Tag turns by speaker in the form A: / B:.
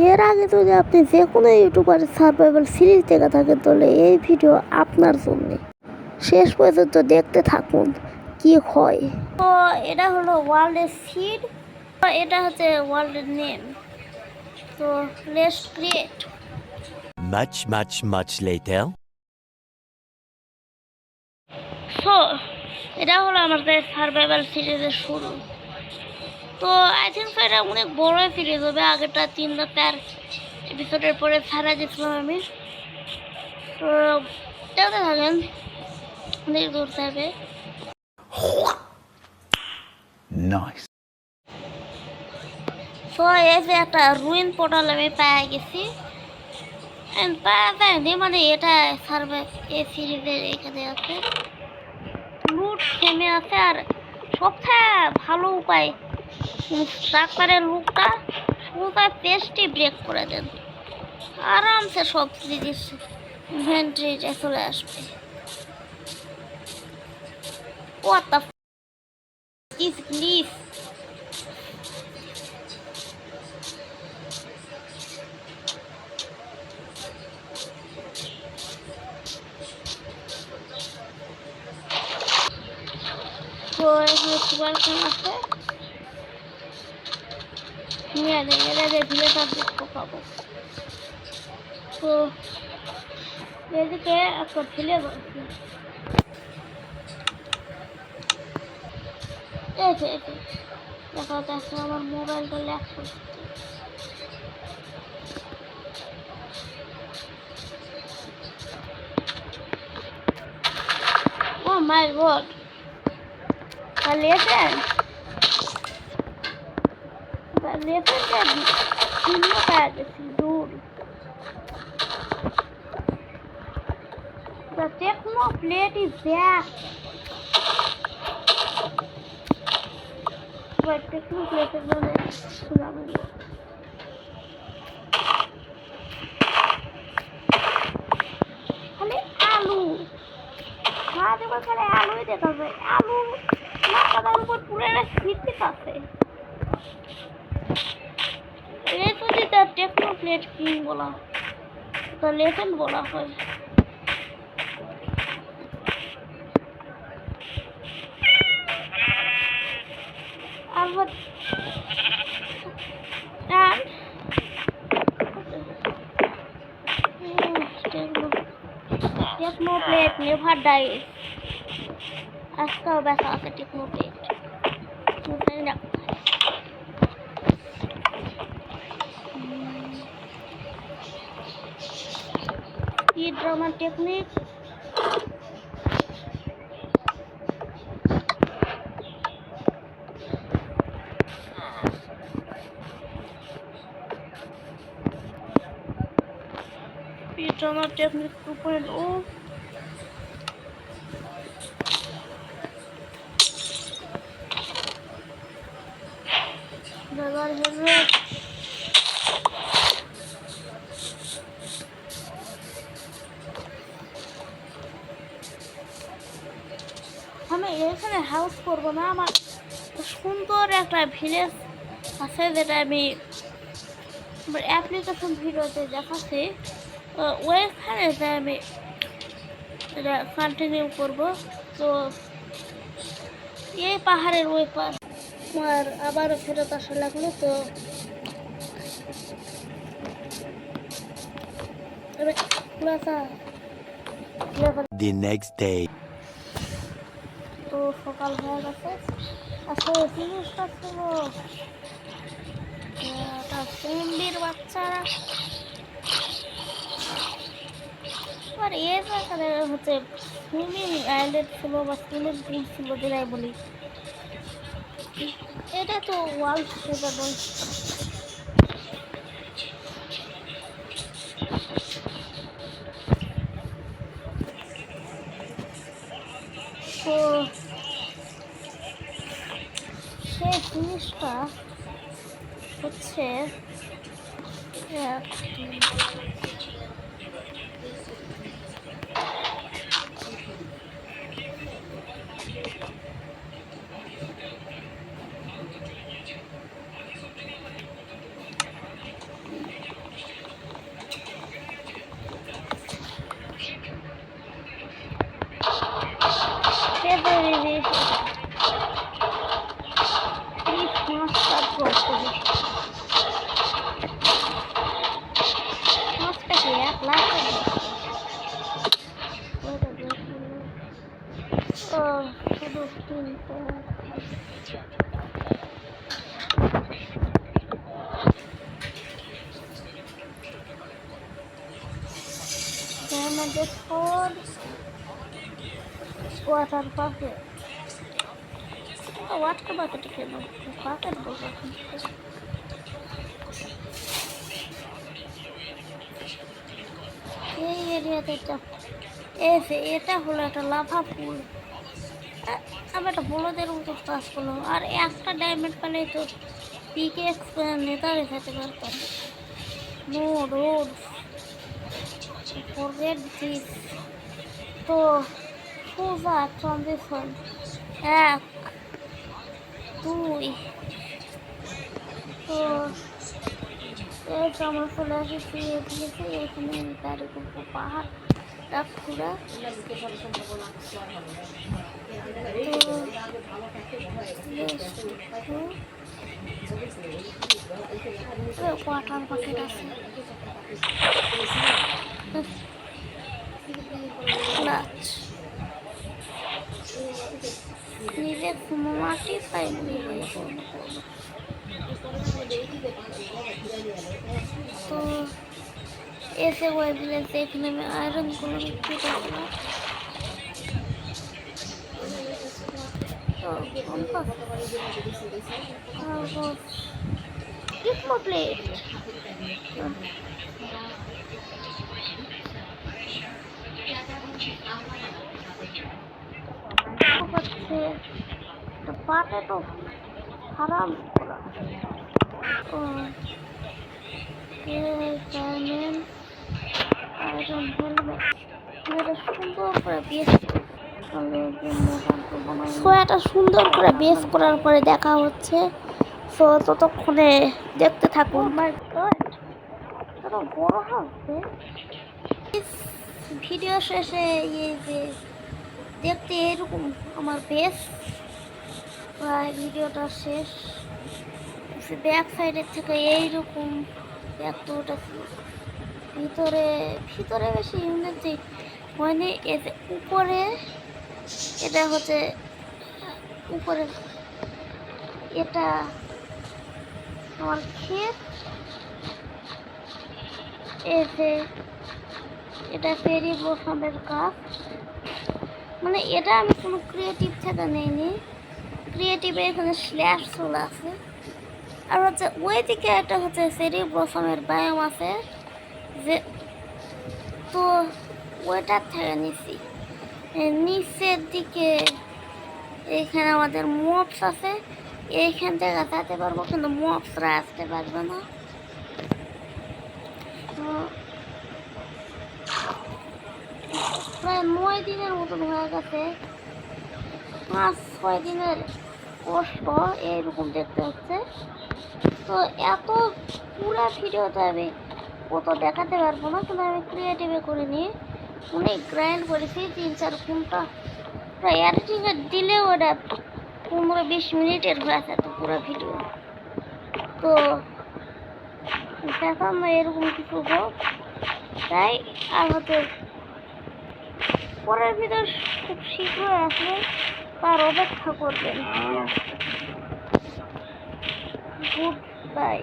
A: এর আগে যদি আপনি যে কোনো ইউটিউবারের সার্ভাইভাল সিরিজ দেখে থাকেন তাহলে এই ভিডিও আপনার জন্য। শেষ পর্যন্ত দেখতে থাকুন কি হয়। তো এটা হলো ওয়ার্ল্ডের সিড, এটা হচ্ছে ওয়ার্ল্ডের নেম। তো let's create.
B: Much later.
A: So এটা হলো আমাদের সার্ভাইভাল সিরিজের শুরু। তো আই থিঙ্ক এটা অনেক বড় সিরিজ হবে। আগেরটা 3 এপিসোডের পরে ছাড়া দিয়েছিলাম আমি। তো দেখতে থাকেন, অনেক দূরতে হবে।
B: Nice.
A: সো এই যে একটা রুইন পোর্টাল আমি পেয়ে গেছি। পাওয়া যায়নি মানে এটা সার্ভে এই সিরিজের এখানে আছে, লুট থেমে আছে। আর সবথেকে ভালো উপায় স্ট্রাকচারের লুকটা সোজা পেস্টে ব্রেক করে দেন, আরামসে সব জিনিস ইনভেন্টরিতে চলে আসবে। What the is this? তো এখানে সুপার ফোন আছে, নিয়ে এদের ভিলে সাবজেক্ট পাবো। তো এদিকে একটা ভিলে বলছি, দেখা যাচ্ছে আমার মোবাইলটা ল্যাগ করছে। ও মাই গড, লেফেনটা ভিন্ন পাওয়া গেছি দূর। The Techno plate is back. But Techno plate is not খালি আলু খাওয়া দেবো, খালি আলুই দেখাবে। আলু মাথার উপর পুরো একটা স্মৃতি আছে। এই যদি তার টেকনো প্লেট কিং বলা, তার লেজেন্ড বলা হয়। আর টেকনো প্লেট নেভার ডাই। আজকাল ব্যথা আছে টেকনো প্লেট, জানি না। কি ড্রামা টেকনিক, drama technique 2.0। ব্যবহার হেলমেট, আমি এখানে হাউস করবো না। আমার সুন্দর একটা ভিলেজ আছে যেটা আমি অ্যাপ্লিকেশন ভিডিওতে দেখাচ্ছি। ওইখানে আমি এটা কন্টিনিউ করবো। তো এই পাহাড়ের ওই পার আর আবারও ফেরত আসা লাগলো। তো
B: The next day.
A: তো সকাল হয়ে গেছে। আসলে জিনিসটা ছিল জম্বির বাচ্চারা। আর এর এখানে হচ্ছে সুইমিং আইল্যান্ড ছিল বা সুইমিং পুল ছিল যেটাই বলি। এটা তো ওয়ার্ল্ড সেভেন। তো সেই জিনিসটা হচ্ছে কিন্তু আমাদের four water packet water packet কেন পাকেট বলবো এই এরিয়াতে এটা হলো একটা লাভা পুল। আমি একটা বলদের মতো কাজ করলাম আর একটা ডায়মন্ড পেলে তো পিকে নেতারে খেতে পারতাম। No road forget this. তো সোজা ট্রানজিশন 1 2। তো এই তো আমরা চলে এসেছি এখানে গাড়ি করবো পাহাড় পুরা। ওয়াটার পাকেট আছে নিজে মাটি পাই তো এসে ওই ভিলেজ এখানে আমি আয়রন গুলো বিক্রি করলাম। প্লেট হচ্ছে পাটে তো খারাপ করা সুন্দর করে বেস করার পরে দেখা হচ্ছে। তো ততক্ষণে দেখতে থাকুন। বড় হবে ভিডিও শেষে এই যে দেখতে এরকম আমার বেস প্রায় ভিডিওটা শেষ। ব্যাক সাইডের থেকে এইরকম দেখতে ওটা ভিতরে বেশি ইউনিট হয়নি। এতে উপরে এটা হচ্ছে উপরে এটা আমার ক্ষেত। এতে এটা ফেরি ব্লসমের গাছ। মানে এটা আমি কোনো ক্রিয়েটিভ থেকে নেইনি, ক্রিয়েটিভে এখানে স্ল্যাশ চলে আছে। আর হচ্ছে ওই দিকে একটা হচ্ছে চেরি ব্লসমের বায়াম আছে যে, তো ওইটার থেকে নিছি। নিচের দিকে এইখানে আমাদের মপস আছে, এইখান থেকে যেতে পারবো কিন্তু মপসরা আসতে পারবে না। প্রায় 9 দিনের মতন হয়ে গেছে, 5-6 দিনের কষ্ট এইরকম দেখতে হচ্ছে। তো এত পুরা ভিডিওতে আমি কত দেখাতে পারবো না, কিন্তু আমি ক্রিয়েটিভে করে নিয়ে অনেক গ্রাইন্ড করেছি 3-4 ঘন্টা। প্রায় এডিটিংয়ে দিলেও ওটা 15-20 মিনিটের হয়েছে তো পুরো ভিডিও। তো দেখাম এরকম কিছু হোক তাই। আর হচ্ছে পরের ভিডিও খুব শীঘ্রই আসবে, তার অপেক্ষা করবেন। Good bye.